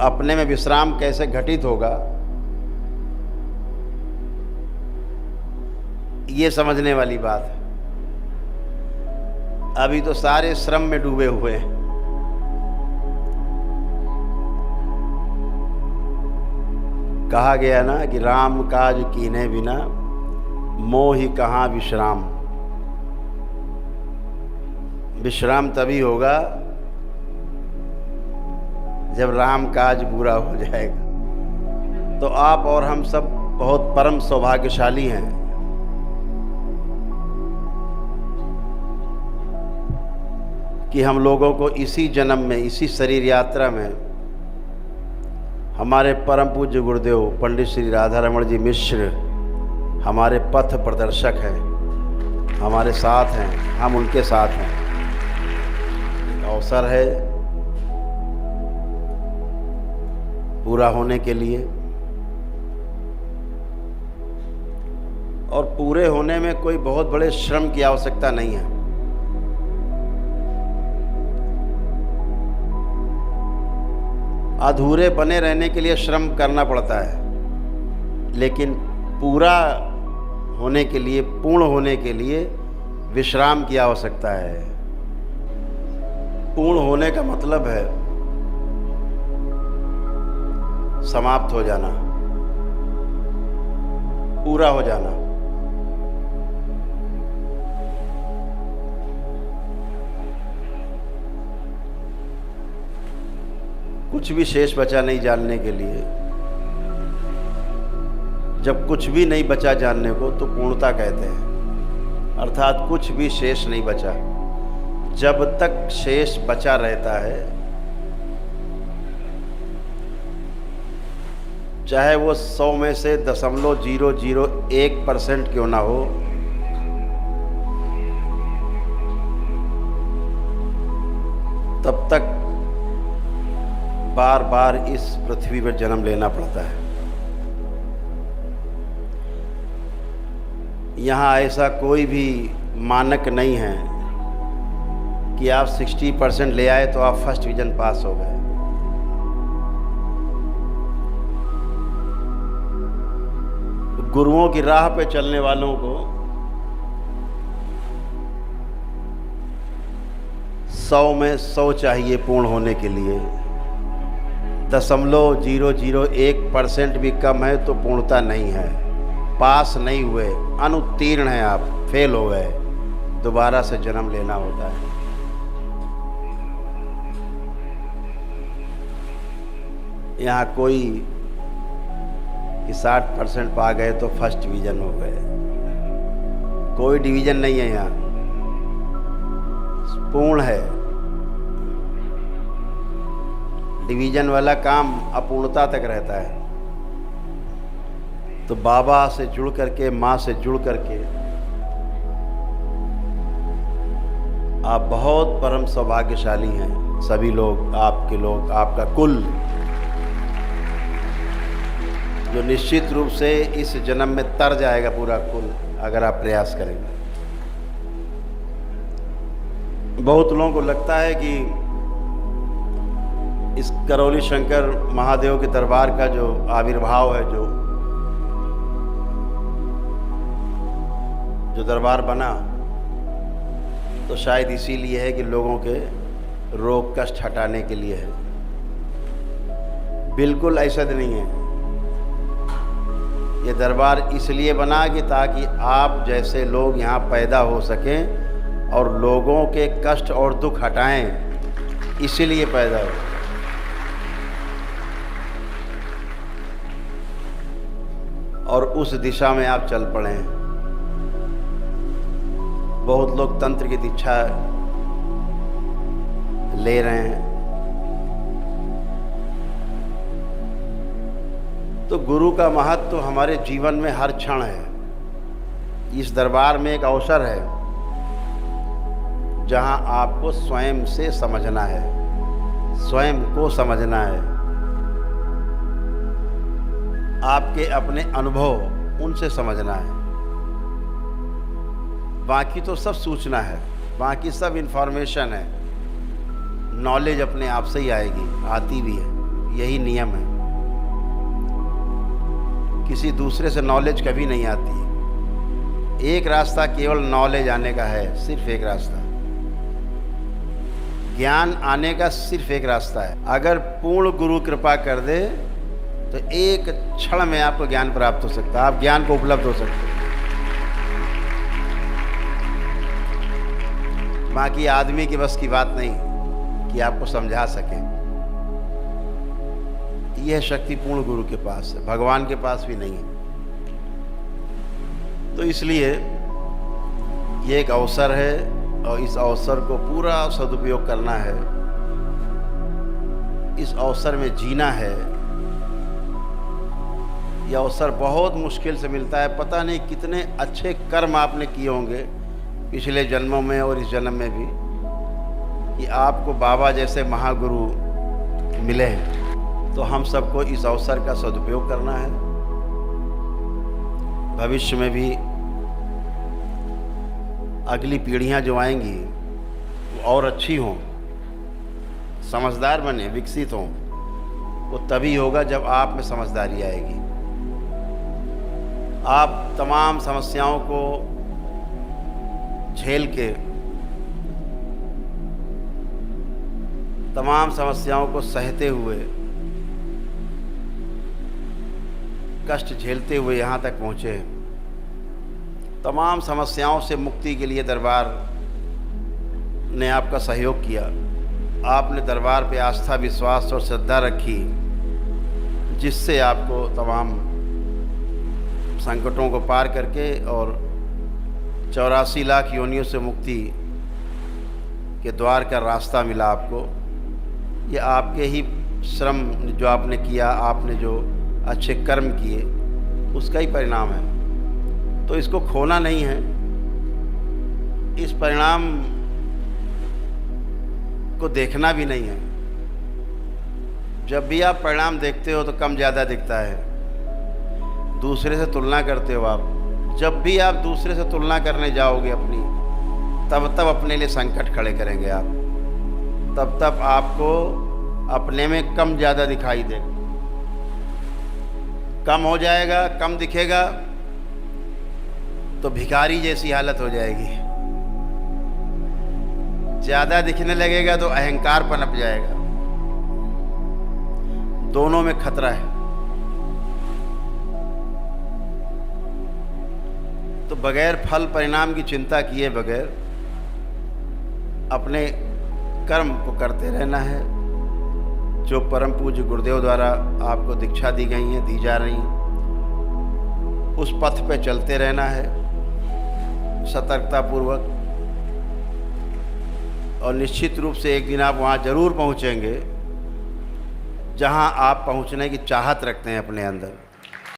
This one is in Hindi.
अपने में विश्राम कैसे घटित होगा, ये समझने वाली बात है। अभी तो सारे श्रम में डूबे हुए हैं। कहा गया ना कि राम काज कीने बिना मोहि कहाँ विश्राम। विश्राम तभी होगा जब राम काज पूरा हो जाएगा। तो आप और हम सब बहुत परम सौभाग्यशाली हैं कि हम लोगों को इसी जन्म में, इसी शरीर यात्रा में हमारे परम पूज्य गुरुदेव पंडित श्री राधा रमण जी मिश्र हमारे पथ प्रदर्शक हैं, हमारे साथ हैं, हम उनके साथ हैं। अवसर है पूरा होने के लिए, और पूरे होने में कोई बहुत बड़े श्रम की आवश्यकता नहीं है। अधूरे बने रहने के लिए श्रम करना पड़ता है, लेकिन पूरा होने के लिए, पूर्ण होने के लिए विश्राम की आवश्यकता है। पूर्ण होने का मतलब है समाप्त हो जाना, पूरा हो जाना। कुछ भी शेष बचा नहीं जानने के लिए। जब कुछ भी नहीं बचा जानने को तो पूर्णता कहते हैं, अर्थात कुछ भी शेष नहीं बचा। जब तक शेष बचा रहता है, चाहे वो 100 में से 0.001% क्यों ना हो, तब तक बार बार इस पृथ्वी पर जन्म लेना पड़ता है। यहाँ ऐसा कोई भी मानक नहीं है कि आप 60% ले आए तो आप फर्स्ट डिवीजन पास हो गए। गुरुओं की राह पे चलने वालों को 100 में 100 चाहिए पूर्ण होने के लिए। 0.001% भी कम है तो पूर्णता नहीं है। पास नहीं हुए, अनुत्तीर्ण हैं आप, फेल हो गए, दोबारा से जन्म लेना होता है। यहाँ कोई कि 60% पा गए तो फर्स्ट डिवीजन हो गए, कोई डिवीजन नहीं है यहाँ, पूर्ण है। डिवीजन वाला काम अपूर्णता तक रहता है। तो बाबा से जुड़ करके, माँ से जुड़ करके आप बहुत परम सौभाग्यशाली हैं। सभी लोग, आपके लोग, आपका कुल, जो निश्चित रूप से इस जन्म में तर जाएगा पूरा कुल, अगर आप प्रयास करेंगे। बहुत लोगों को लगता है कि इस करौली शंकर महादेव के दरबार का जो आविर्भाव है, जो दरबार बना, तो शायद इसीलिए है कि लोगों के रोग कष्ट हटाने के लिए है। बिल्कुल ऐसा नहीं है। ये दरबार इसलिए बना कि ताकि आप जैसे लोग यहाँ पैदा हो सकें और लोगों के कष्ट और दुख हटाएं, इसीलिए पैदा हो। और उस दिशा में आप चल पड़े हैं। बहुत लोग तंत्र की दीक्षा ले रहे हैं। तो गुरु का महत्व तो हमारे जीवन में हर क्षण है। इस दरबार में एक अवसर है जहां आपको स्वयं से समझना है, स्वयं को समझना है, आपके अपने अनुभव उनसे समझना है। बाकी तो सब सूचना है, बाकी सब इन्फॉर्मेशन है, नॉलेज अपने आप से ही आएगी, आती भी है। यही नियम है। किसी दूसरे से नॉलेज कभी नहीं आती। एक रास्ता केवल नॉलेज आने का है, सिर्फ एक रास्ता। ज्ञान आने का सिर्फ एक रास्ता है। अगर पूर्ण गुरु कृपा कर दे तो एक क्षण में आपको ज्ञान प्राप्त हो सकता है, आप ज्ञान को उपलब्ध हो सकते हैं। बाकी आदमी की बस की बात नहीं कि आपको समझा सके। यह शक्ति पूर्ण गुरु के पास है, भगवान के पास भी नहीं है। तो इसलिए ये एक अवसर है और इस अवसर को पूरा सदुपयोग करना है, इस अवसर में जीना है। यह अवसर बहुत मुश्किल से मिलता है। पता नहीं कितने अच्छे कर्म आपने किए होंगे पिछले जन्मों में और इस जन्म में भी, कि आपको बाबा जैसे महागुरु मिले हैं। तो हम सबको इस अवसर का सदुपयोग करना है। भविष्य में भी अगली पीढ़ियां जो आएंगी वो और अच्छी हों, समझदार बने, विकसित हों। वो तभी होगा जब आप में समझदारी आएगी। आप तमाम समस्याओं को झेल के, तमाम समस्याओं को सहते हुए, कष्ट झेलते हुए यहाँ तक पहुँचे। तमाम समस्याओं से मुक्ति के लिए दरबार ने आपका सहयोग किया। आपने दरबार पे आस्था, विश्वास और श्रद्धा रखी, जिससे आपको तमाम संकटों को पार करके और 84 लाख योनियों से मुक्ति के द्वार का रास्ता मिला आपको। ये आपके ही श्रम जो आपने किया, आपने जो अच्छे कर्म किए, उसका ही परिणाम है। तो इसको खोना नहीं है। इस परिणाम को देखना भी नहीं है। जब भी आप परिणाम देखते हो तो कम ज़्यादा दिखता है। दूसरे से तुलना करते हो आप, जब भी आप दूसरे से तुलना करने जाओगे अपनी, तब अपने लिए संकट खड़े करेंगे आप। तब आपको अपने में कम ज़्यादा दिखाई देगा। कम हो जाएगा, कम दिखेगा तो भिखारी जैसी हालत हो जाएगी। ज़्यादा दिखने लगेगा तो अहंकार पनप जाएगा। दोनों में खतरा है। तो बगैर फल परिणाम की चिंता किए बगैर अपने कर्म को करते रहना है, जो परम पूज्य गुरुदेव द्वारा आपको दीक्षा दी गई हैं, दी जा रही हैं। उस पथ पे चलते रहना है सतर्कतापूर्वक, और निश्चित रूप से एक दिन आप वहाँ जरूर पहुँचेंगे जहाँ आप पहुँचने की चाहत रखते हैं अपने अंदर।